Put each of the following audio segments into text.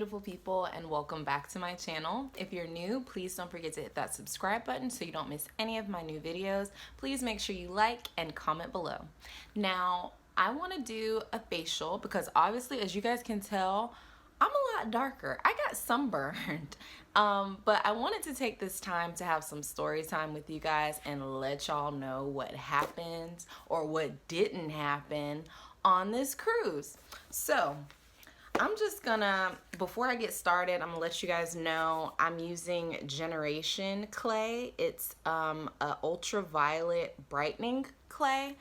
beautiful people, and welcome back to my channel. If you're new, please don't forget to hit that subscribe button so you don't miss any of my new videos. Please make sure you like and comment below. Now, I want to do a facial because obviously, as you guys can tell, I'm a lot darker. I got sunburned. But I wanted to take this time to have some story time with you guys and let y'all know what happened or what didn't happen on this cruise. So I'm just gonna, before I get started, I'm gonna let you guys know I'm using Generation clay. It's a ultraviolet brightening clay.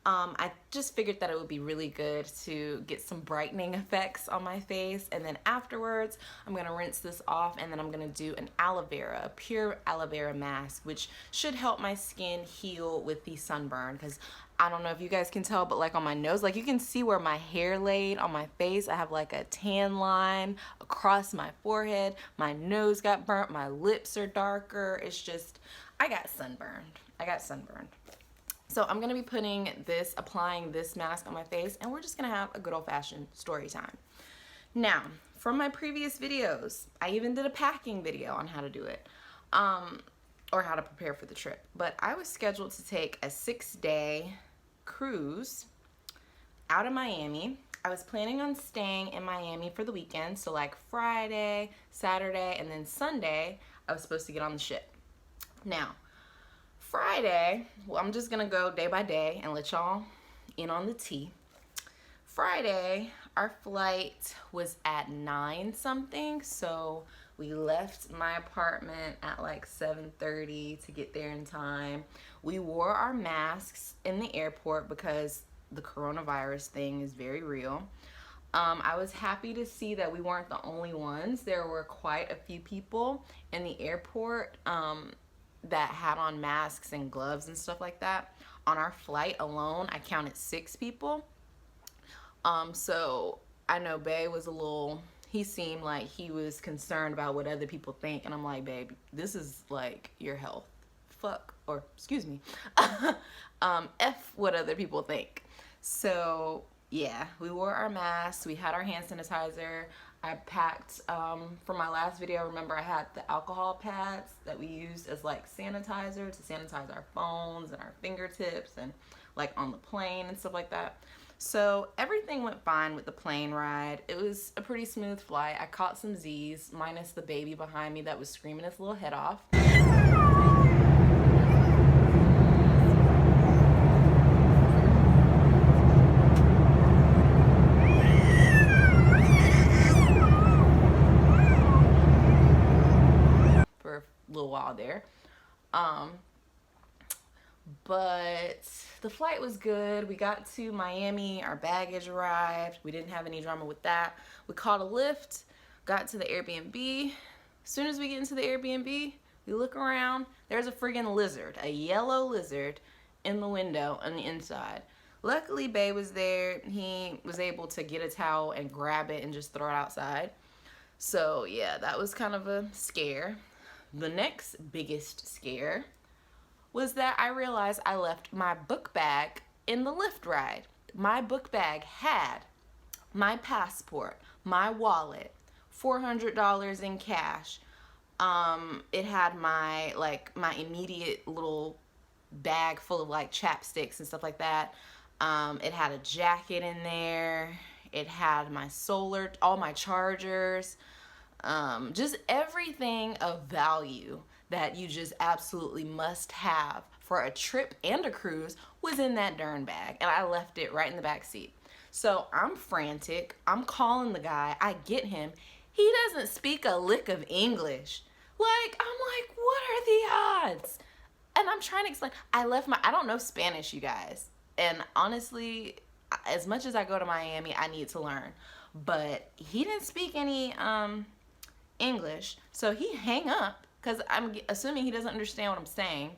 I just figured that it would be really good to get some brightening effects on my face, and then afterwards I'm gonna rinse this off, and then I'm gonna do an aloe vera, a pure aloe vera mask, which should help my skin heal with the sunburn. Because I don't know if you guys can tell, but like on my nose, like you can see where my hair laid on my face. I have like a tan line across my forehead. My nose got burnt. My lips are darker. It's just, I got sunburned. So I'm gonna be applying this mask on my face, and we're just gonna have a good old-fashioned story time. Now, from my previous videos, I even did a packing video on how to do it. Or how to prepare for the trip. But I was scheduled to take a 6-day cruise out of Miami. I was planning on staying in Miami for the weekend, so like Friday, Saturday, and then Sunday, I was supposed to get on the ship. Now, Friday, well, I'm just gonna go day by day and let y'all in on the tea. Friday, our flight was at 9 something, so we left my apartment at like 7:30 to get there in time. We wore our masks in the airport because the coronavirus thing is very real. I was happy to see that we weren't the only ones. There were quite a few people in the airport that had on masks and gloves and stuff like that. On our flight alone, I counted 6 people. So I know Bae was he seemed like he was concerned about what other people think, and I'm like, babe, this is like your health. Excuse me, F what other people think. So yeah, we wore our masks, we had our hand sanitizer. I packed, for my last video, remember I had the alcohol pads that we used as like sanitizer to sanitize our phones and our fingertips and like on the plane and stuff like that. So everything went fine with the plane ride. It was a pretty smooth flight. I caught some Z's, minus the baby behind me that was screaming his little head off. For a little while there. But the flight was good. We got to Miami, our baggage arrived. We didn't have any drama with that. We called a Lyft, got to the Airbnb. As soon as we get into the Airbnb, we look around, there's a friggin' lizard, a yellow lizard in the window on the inside. Luckily, Bae was there. He was able to get a towel and grab it and just throw it outside. So yeah, that was kind of a scare. The next biggest scare was that I realized I left my book bag in the Lyft ride. My book bag had my passport, my wallet, $400 in cash. It had my immediate little bag full of like chapsticks and stuff like that. It had a jacket in there. It had my all my chargers, just everything of value that you just absolutely must have for a trip and a cruise was in that darn bag, and I left it right in the back seat. So I'm frantic. I'm calling the guy. I get him. He doesn't speak a lick of English. Like, I'm like, what are the odds? And I'm trying to explain. I don't know Spanish, you guys. And honestly, as much as I go to Miami, I need to learn. But he didn't speak any English. So he hang up, because I'm assuming he doesn't understand what I'm saying.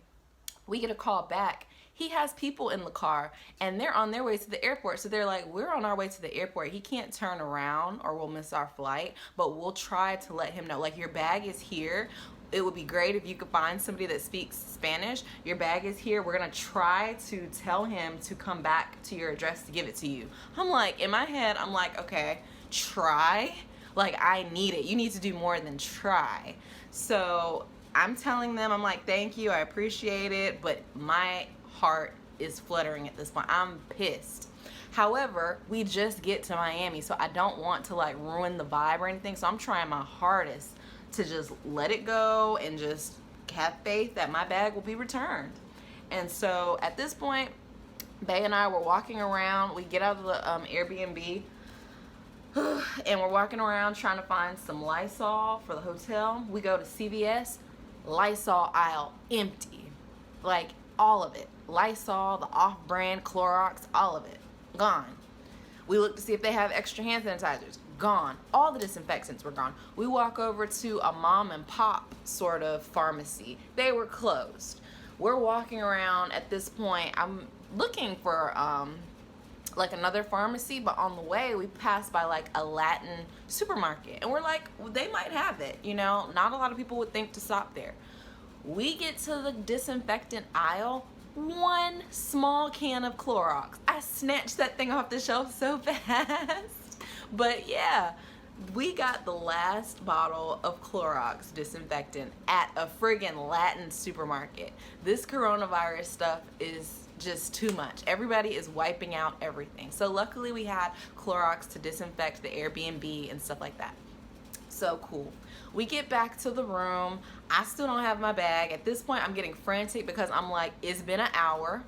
We get a call back. He has people in the car, and they're on their way to the airport. So they're like, we're on our way to the airport. He can't turn around or we'll miss our flight, but we'll try to let him know, like, your bag is here. It would be great if you could find somebody that speaks Spanish. Your bag is here. We're going to try to tell him to come back to your address to give it to you. I'm like, in my head, I'm like, okay, try. Like, I need it. You need to do more than try. So I'm telling them, I'm like, thank you, I appreciate it, but my heart is fluttering at this point. I'm pissed. However, we just get to Miami, so I don't want to like ruin the vibe or anything. So I'm trying my hardest to just let it go and just have faith that my bag will be returned. And so at this point, Bay and I were walking around. We get out of the Airbnb and we're walking around trying to find some Lysol for the hotel. We go to CVS, Lysol aisle empty. Like, all of it. Lysol, the off-brand Clorox, all of it. Gone. We look to see if they have extra hand sanitizers. Gone. All the disinfectants were gone. We walk over to a mom and pop sort of pharmacy. They were closed. We're walking around at this point. I'm looking for like another pharmacy, but on the way we passed by like a Latin supermarket and we're like, well, they might have it, you know. Not a lot of people would think to stop there. We get to the disinfectant aisle, one small can of Clorox. I snatched that thing off the shelf so fast. But yeah, we got the last bottle of Clorox disinfectant at a friggin' Latin supermarket. This coronavirus stuff is just too much. Everybody is wiping out everything. So luckily we had Clorox to disinfect the Airbnb and stuff like that. So cool. We get back to the room. I still don't have my bag. At this point, I'm getting frantic because I'm like, it's been an hour.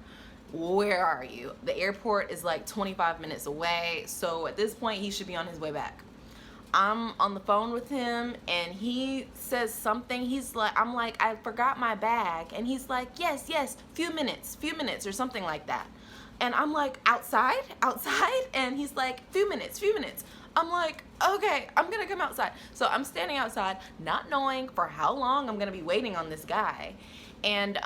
Where are you? The airport is like 25 minutes away. So at this point, he should be on his way back. I'm on the phone with him and he says something. He's like, I'm like, I forgot my bag. And he's like, yes, few minutes or something like that. And I'm like, outside? And he's like, few minutes. I'm like, okay, I'm gonna come outside. So I'm standing outside, not knowing for how long I'm gonna be waiting on this guy. And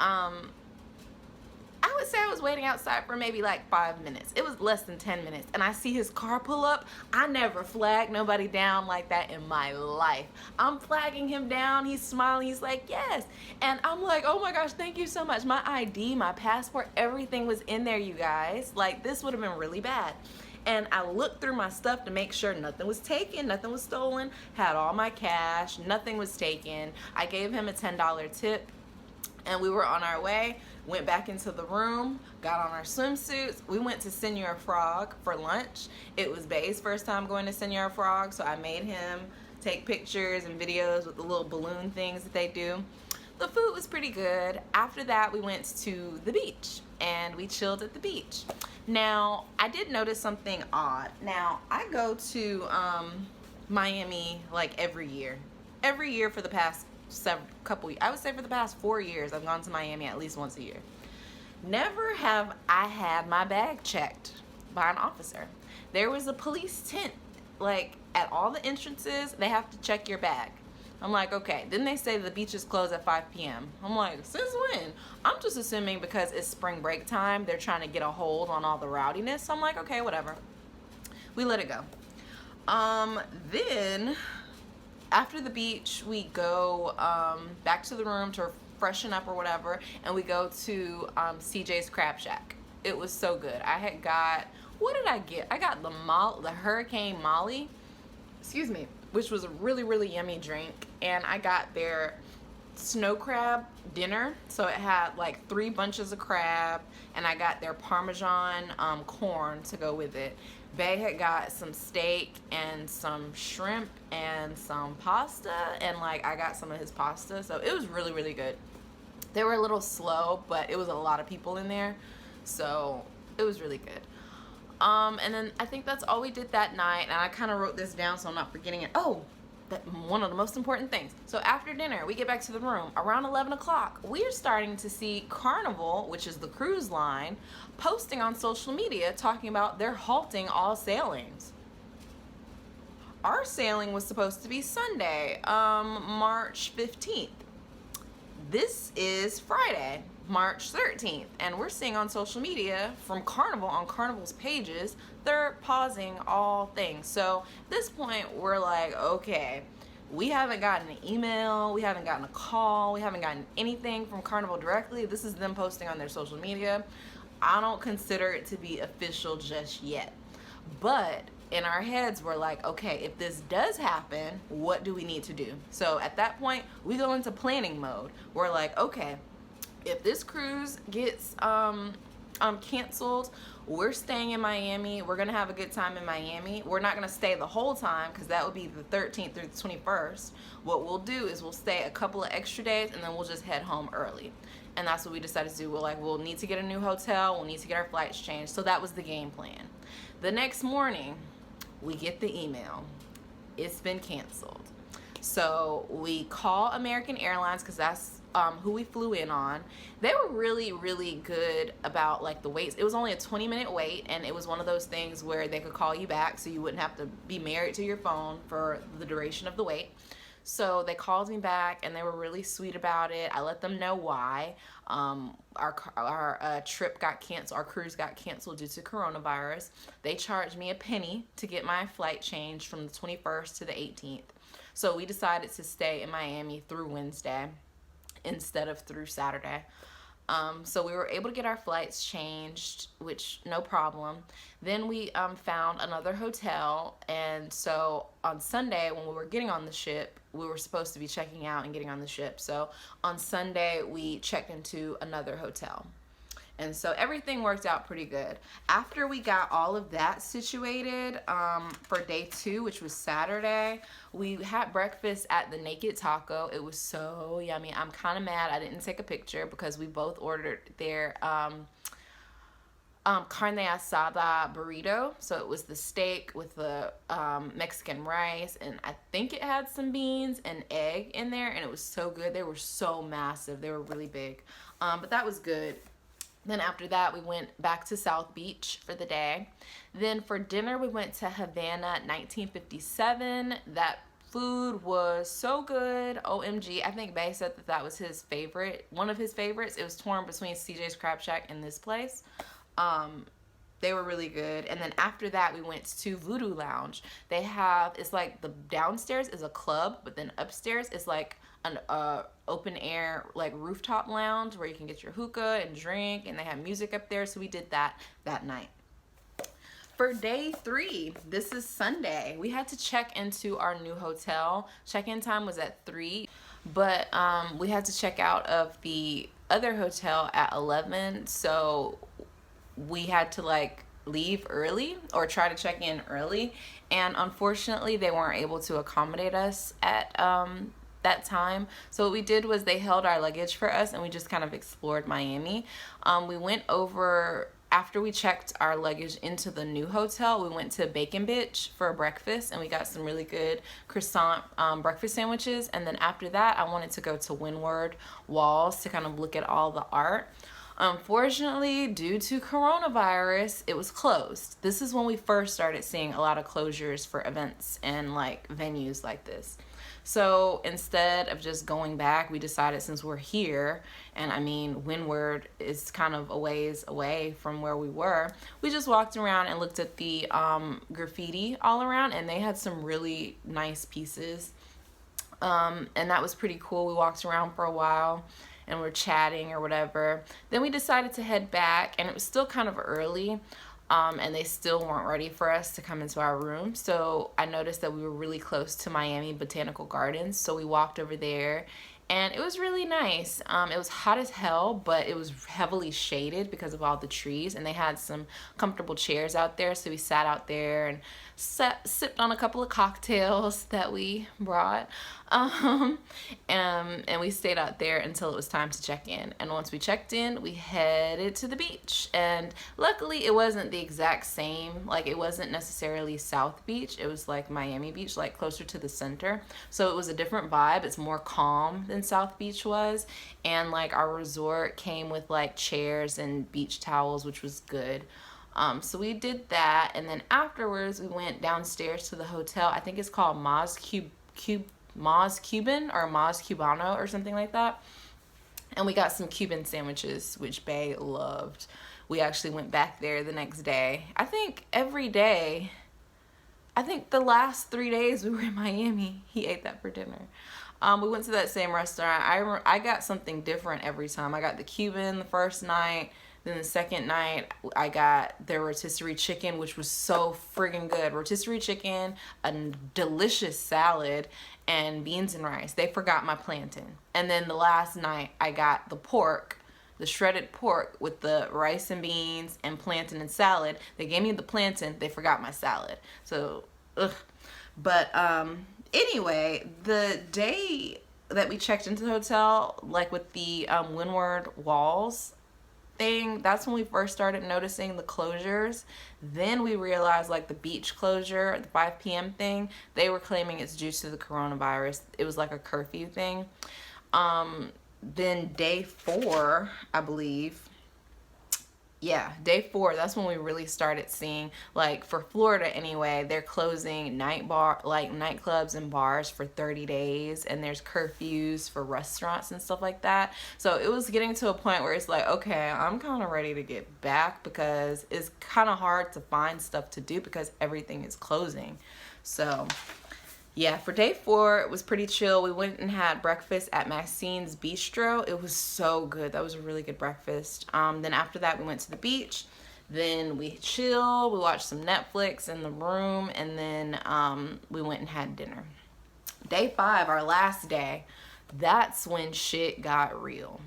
I would say I was waiting outside for maybe like 5 minutes. It was less than 10 minutes. And I see his car pull up. I never flagged nobody down like that in my life. I'm flagging him down. He's smiling. He's like, yes. And I'm like, oh my gosh, thank you so much. My ID, my passport, everything was in there, you guys. Like, this would have been really bad. And I looked through my stuff to make sure nothing was taken, nothing was stolen, had all my cash, nothing was taken. I gave him a $10 tip and we were on our way. Went back into the room, got on our swimsuits. We went to Senor Frog for lunch. It was Bay's first time going to Senor Frog, so I made him take pictures and videos with the little balloon things that they do. The food was pretty good. After that, we went to the beach and we chilled at the beach. Now, I did notice something odd. Now, I go to Miami like every year. Every year for the past I would say for the past 4 years, I've gone to Miami at least once a year. Never have I had my bag checked by an officer. There was a police tent, like at all the entrances, they have to check your bag. I'm like, okay. Then they say the beach is closed at 5 p.m. I'm like, since when? I'm just assuming because it's spring break time, they're trying to get a hold on all the rowdiness. So I'm like, okay, whatever. We let it go. Then after the beach, we go back to the room to freshen up or whatever, and we go to CJ's Crab Shack. It was so good. I had got, what did I get? I got the Hurricane Molly, excuse me, which was a really, really yummy drink, and I got their snow crab dinner. So it had like 3 bunches of crab, and I got their Parmesan corn to go with it. Bay had got some steak and some shrimp and some pasta, and like I got some of his pasta, so it was really, really good. They were a little slow, but it was a lot of people in there, so it was really good. And then I think that's all we did that night, and I kind of wrote this down so I'm not forgetting it. Oh, one of the most important things. So after dinner, we get back to the room. Around 11 o'clock, we're starting to see Carnival, which is the cruise line, posting on social media talking about they're halting all sailings. Our sailing was supposed to be Sunday, March 15th. This is Friday, March 13th, and we're seeing on social media from Carnival, on Carnival's pages, they're pausing all things. So at this point, we're like, okay, we haven't gotten an email, we haven't gotten a call, we haven't gotten anything from Carnival directly. This is them posting on their social media. I don't consider it to be official just yet. But in our heads we're like, okay, if this does happen, what do we need to do? So at that point we go into planning mode. We're like, okay, if this cruise gets canceled, we're staying in Miami. We're gonna have a good time in Miami. We're not gonna stay the whole time because that would be the 13th through the 21st. What we'll do is we'll stay a couple of extra days and then we'll just head home early. And that's what we decided to do. We're like, we'll need to get a new hotel. We'll need to get our flights changed. So that was the game plan. The next morning, we get the email. It's been canceled. So we call American Airlines because that's who we flew in on. They were really, really good about like the waits. It was only a 20-minute wait, and it was one of those things where they could call you back so you wouldn't have to be married to your phone for the duration of the wait. So they called me back and they were really sweet about it. I let them know why. Our trip got canceled, our cruise got canceled due to coronavirus. They charged me a penny to get my flight changed from the 21st to the 18th. So we decided to stay in Miami through Wednesday instead of through Saturday. So we were able to get our flights changed, which no problem. Then we found another hotel, and so on Sunday when we were getting on the ship, we were supposed to be checking out and getting on the ship. So on Sunday we checked into another hotel. And so everything worked out pretty good. After we got all of that situated, for day 2, which was Saturday, we had breakfast at the Naked Taco. It was so yummy. I'm kind of mad I didn't take a picture because we both ordered their carne asada burrito. So it was the steak with the Mexican rice, and I think it had some beans and egg in there, and it was so good. They were so massive. They were really big, but that was good. Then after that, we went back to South Beach for the day. Then for dinner, we went to Havana 1957. That food was so good. OMG. I think Bay said that that was his favorite, one of his favorites. It was torn between CJ's Crab Shack and this place. They were really good. And then after that, we went to Voodoo Lounge. They have, it's like the downstairs is a club, but then upstairs is like an open air like rooftop lounge where you can get your hookah and drink, and they have music up there. So we did that night. For day 3, this is Sunday, we had to check into our new hotel. Check-in time was at 3, but we had to check out of the other hotel at 11, so we had to like leave early or try to check in early, and unfortunately they weren't able to accommodate us at that time. So what we did was they held our luggage for us and we just kind of explored Miami. We went over, after we checked our luggage into the new hotel, we went to Bacon Bitch for breakfast, and we got some really good croissant breakfast sandwiches. And then after that, I wanted to go to Windward Walls to kind of look at all the art. Unfortunately, due to coronavirus, it was closed. This is when we first started seeing a lot of closures for events and like venues like this. So instead of just going back, we decided, since we're here, and I mean Windward is kind of a ways away from where we were, we just walked around and looked at the graffiti all around, and they had some really nice pieces, and that was pretty cool. We walked around for a while and we're chatting or whatever. Then we decided to head back, and it was still kind of early. And they still weren't ready for us to come into our room. So I noticed that we were really close to Miami Botanical Gardens. So we walked over there, and it was really nice. It was hot as hell, but it was heavily shaded because of all the trees, and they had some comfortable chairs out there. So we sat out there and sipped on a couple of cocktails that we brought. And we stayed out there until it was time to check in. And once we checked in, we headed to the beach. And luckily it wasn't the exact same, like it wasn't necessarily South Beach. It was like Miami Beach, like closer to the center. So it was a different vibe. It's more calm than South Beach was. And like our resort came with like chairs and beach towels, which was good. So we did that, and then afterwards we went downstairs to the hotel. I think it's called Maz Cuban or Maz Cubano or something like that. And we got some Cuban sandwiches, which Bae loved. We actually went back there the next day. I think the last 3 days we were in Miami, he ate that for dinner. We went to that same restaurant. I got something different every time. I got the Cuban the first night, Then the second night, I got their rotisserie chicken, which was so friggin' good. Rotisserie chicken, a delicious salad, and beans and rice. They forgot my plantain. And then the last night, I got the pork, the shredded pork with the rice and beans and plantain and salad. They gave me the plantain. They forgot my salad. So, ugh. But anyway, the day that we checked into the hotel, like with the windward walls thing, that's when we first started noticing the closures. Then we realized, like, the beach closure, the 5 p.m. thing, they were claiming it's due to the coronavirus. It was like a curfew thing. Then day 4, I believe, yeah, day 4, that's when we really started seeing, like, for Florida anyway, they're closing nightclubs and bars for 30 days, and there's curfews for restaurants and stuff like that. So it was getting to a point where it's like, okay, I'm kind of ready to get back, because it's kind of hard to find stuff to do because everything is closing. So yeah, for day 4, it was pretty chill. We went and had breakfast at Maxine's Bistro. It was so good. That was a really good breakfast. Then after that, we went to the beach. Then we chilled. We watched some Netflix in the room. And then we went and had dinner. Day 5, our last day, that's when shit got real.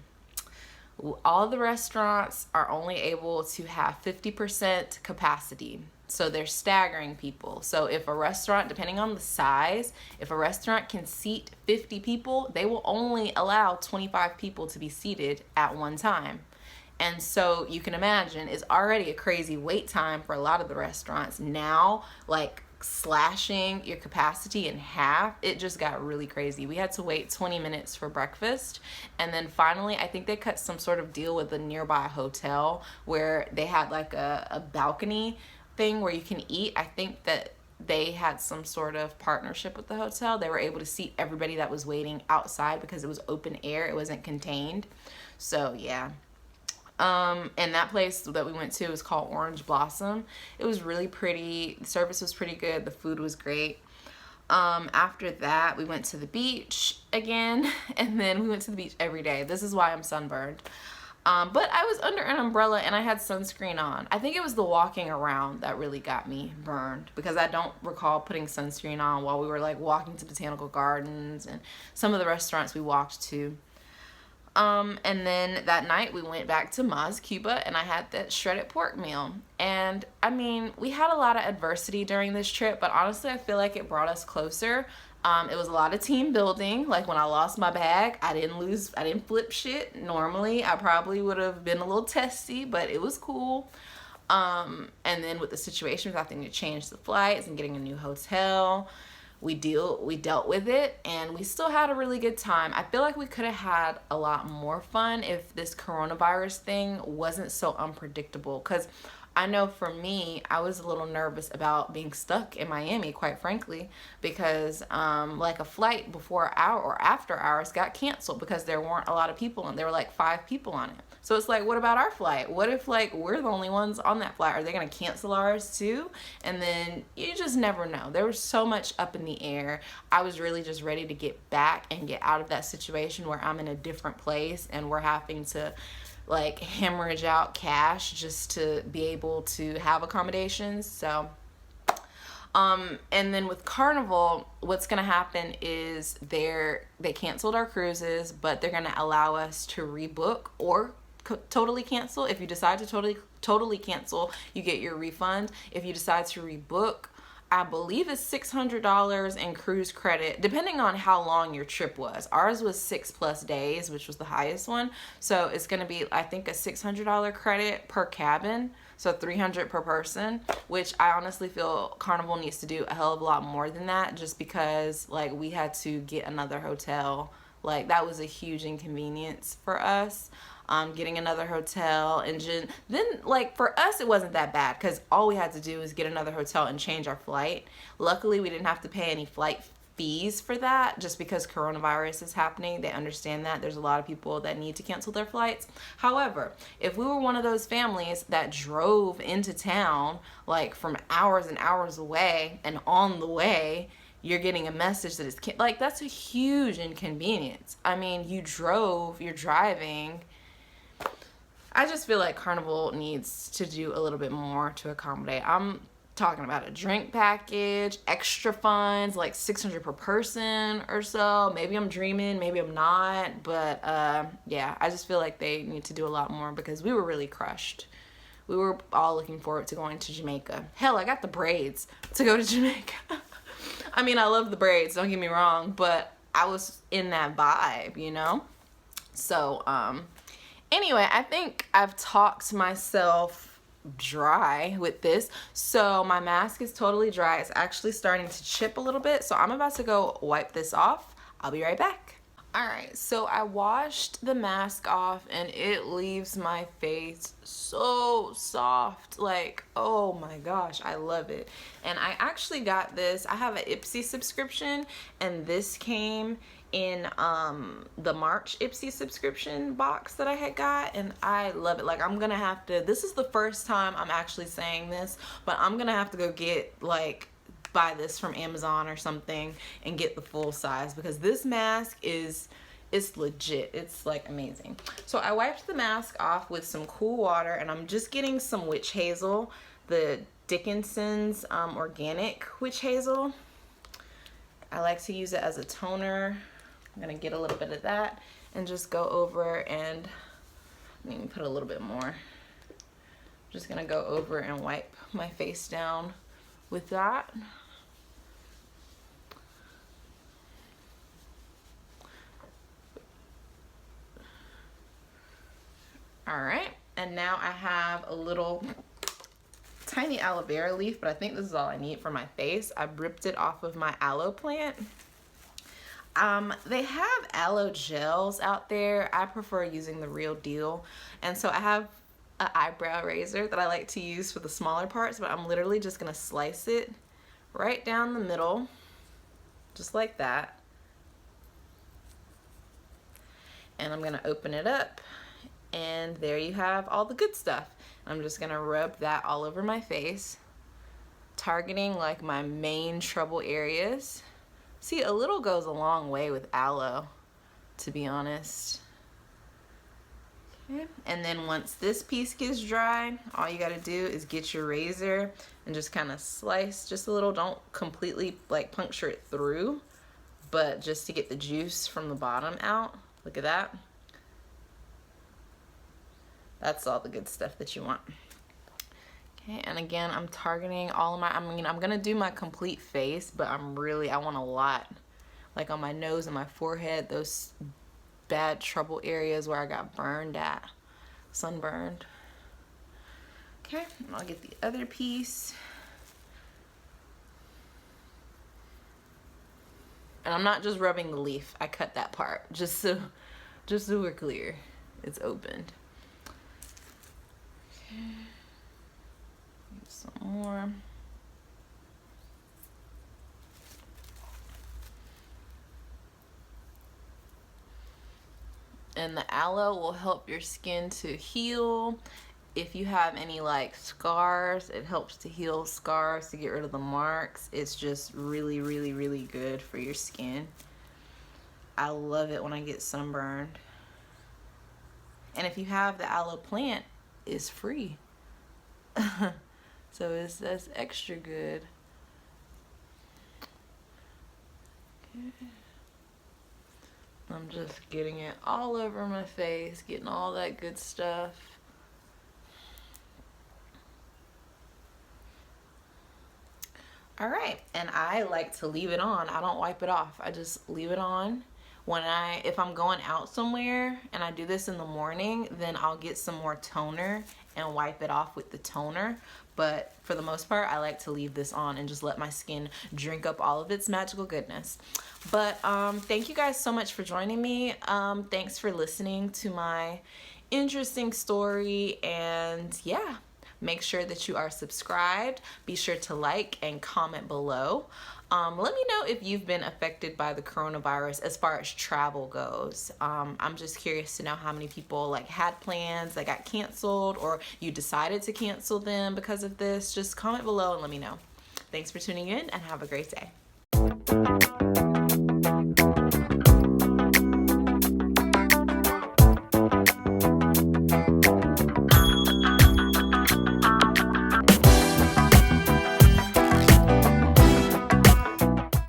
All the restaurants are only able to have 50% capacity. So they're staggering people. So if a restaurant, depending on the size, if a restaurant can seat 50 people, they will only allow 25 people to be seated at one time. And so you can imagine it's already a crazy wait time for a lot of the restaurants. Now, like, slashing your capacity in half, it just got really crazy. We had to wait 20 minutes for breakfast, and then finally I think they cut some sort of deal with a nearby hotel where they had like a balcony thing where you can eat. I think that they had some sort of partnership with the hotel. They were able to seat everybody that was waiting outside because it was open air, it wasn't contained. So yeah. And that place that we went to was called Orange Blossom. It was really pretty. The service was pretty good. The food was great. After that, we went to the beach again, and then we went to the beach every day. This is why I'm sunburned. But I was under an umbrella and I had sunscreen on. I think it was the walking around that really got me burned, because I don't recall putting sunscreen on while we were like walking to botanical gardens and some of the restaurants we walked to. And then that night we went back to Ma's Cuba and I had that shredded pork meal. And I mean, we had a lot of adversity during this trip, but honestly, I feel like it brought us closer. It was a lot of team building. Like when I lost my bag, I didn't flip shit. Normally, I probably would have been a little testy, but it was cool. And then with the situation, with having to change the flights and getting a new hotel, we dealt with it, and we still had a really good time. I feel like we could have had a lot more fun if this coronavirus thing wasn't so unpredictable, because I know for me, I was a little nervous about being stuck in Miami, quite frankly, because like a flight before hour or after hours got canceled because there weren't a lot of people, and there were like 5 people on it. So it's like, what about our flight? What if like we're the only ones on that flight? Are they gonna cancel ours too? And then you just never know. There was so much up in the air. I was really just ready to get back and get out of that situation where I'm in a different place and we're having to like hemorrhage out cash just to be able to have accommodations. So and then with Carnival, what's gonna happen is they canceled our cruises, but they're gonna allow us to rebook or totally cancel. If you decide to totally cancel, you get your refund. If you decide to rebook, I believe it's $600 in cruise credit, depending on how long your trip was. Ours was 6+ days, which was the highest one. So it's going to be, I think, a $600 credit per cabin. So $300 per person, which I honestly feel Carnival needs to do a hell of a lot more than that, just because like we had to get another hotel. Like that was a huge inconvenience for us. Getting another hotel, and then like for us it wasn't that bad because all we had to do was get another hotel and change our flight. Luckily we didn't have to pay any flight fees for that, just because coronavirus is happening. They understand that there's a lot of people that need to cancel their flights. However, if we were one of those families that drove into town like from hours and hours away, and on the way you're getting a message that it's like, that's a huge inconvenience. I mean, you're driving. I just feel like Carnival needs to do a little bit more to accommodate. I'm talking about a drink package, extra funds, like 600 per person or so. Maybe I'm dreaming, maybe I'm not, but yeah, I just feel like they need to do a lot more because we were really crushed. We were all looking forward to going to Jamaica. Hell, I got the braids to go to Jamaica. I mean, I love the braids, don't get me wrong, but I was in that vibe, you know? So, anyway, I think I've talked myself dry with this. So my mask is totally dry. It's actually starting to chip a little bit. So I'm about to go wipe this off. I'll be right back. Alright, so I washed the mask off and it leaves my face so soft. Like, oh my gosh, I love it. And I actually got this. I have an Ipsy subscription and this came in the March Ipsy subscription box that I had got, and I love it. Like, I'm gonna have to, this is the first time I'm actually saying this, but I'm gonna have to go get, like, buy this from Amazon or something and get the full size because this mask is, it's legit. It's like amazing. So I wiped the mask off with some cool water and I'm just getting some witch hazel, the Dickinson's organic witch hazel. I like to use it as a toner. I'm gonna get a little bit of that and just go over and maybe put a little bit more. I'm just gonna go over and wipe my face down with that. All right, and now I have a little tiny aloe vera leaf, but I think this is all I need for my face. I ripped it off of my aloe plant. They have aloe gels out there. I prefer using the real deal. And so I have an eyebrow razor that I like to use for the smaller parts, but I'm literally just gonna slice it right down the middle, just like that. And I'm gonna open it up, and there you have all the good stuff. I'm just gonna rub that all over my face, targeting like my main trouble areas. See, a little goes a long way with aloe, to be honest. Okay. And then once this piece gets dry, all you gotta do is get your razor and just kind of slice just a little. Don't completely like puncture it through, but just to get the juice from the bottom out. Look at that. That's all the good stuff that you want. Okay, and again, I'm targeting all of my, I'm gonna do my complete face, but I want a lot. Like on my nose and my forehead, those bad trouble areas where I got burned at, sunburned. Okay, and I'll get the other piece. And I'm not just rubbing the leaf, I cut that part, just so we're clear, it's opened. Okay. Some more. And the aloe will help your skin to heal. If you have any like scars, it helps to heal scars, to get rid of the marks. It's just really, really, really good for your skin. I love it when I get sunburned. And if you have the aloe plant, it's free. So that's extra good. Okay. I'm just getting it all over my face, getting all that good stuff. All right, and I like to leave it on. I don't wipe it off. I just leave it on. If I'm going out somewhere and I do this in the morning, then I'll get some more toner and wipe it off with the toner. But for the most part, I like to leave this on and just let my skin drink up all of its magical goodness. But thank you guys so much for joining me. Thanks for listening to my interesting story, and yeah, make sure that you are subscribed. Be sure to like and comment below. Let me know if you've been affected by the coronavirus as far as travel goes. I'm just curious to know how many people like had plans that got canceled, or you decided to cancel them because of this. Just comment below and let me know. Thanks for tuning in and have a great day.